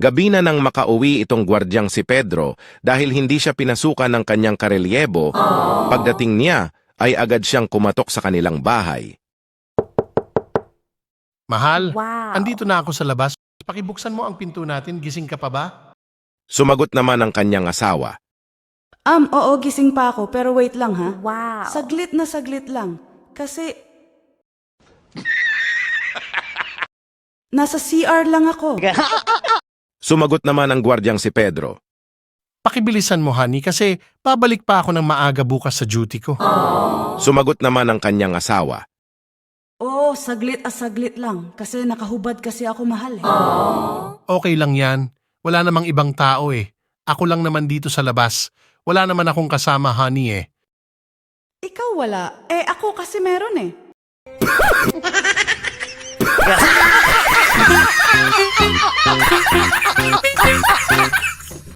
Gabi na nang makauwi itong gwardyang si Pedro dahil hindi siya pinasukan ng kanyang karelyebo. Pagdating niya, ay agad siyang kumatok sa kanilang bahay. Mahal, Wow. andito na ako sa labas. Pakibuksan mo ang pinto natin, gising ka pa ba? Sumagot naman ang kanyang asawa. Oo, gising pa ako, pero wait lang ha. Wow. Saglit na saglit lang. Kasi... nasa CR lang ako. Sumagot naman ang gwardyang si Pedro. Pakibilisan mo, honey, kasi pabalik pa ako ng maaga bukas sa duty ko. Sumagot naman ang kanyang asawa. Oo, saglit lang. Kasi nakahubad kasi ako, mahal. Okay lang yan. Wala namang ibang tao eh. Ako lang naman dito sa labas. Wala naman akong kasama, honey eh. Ikaw wala. Ako kasi meron eh.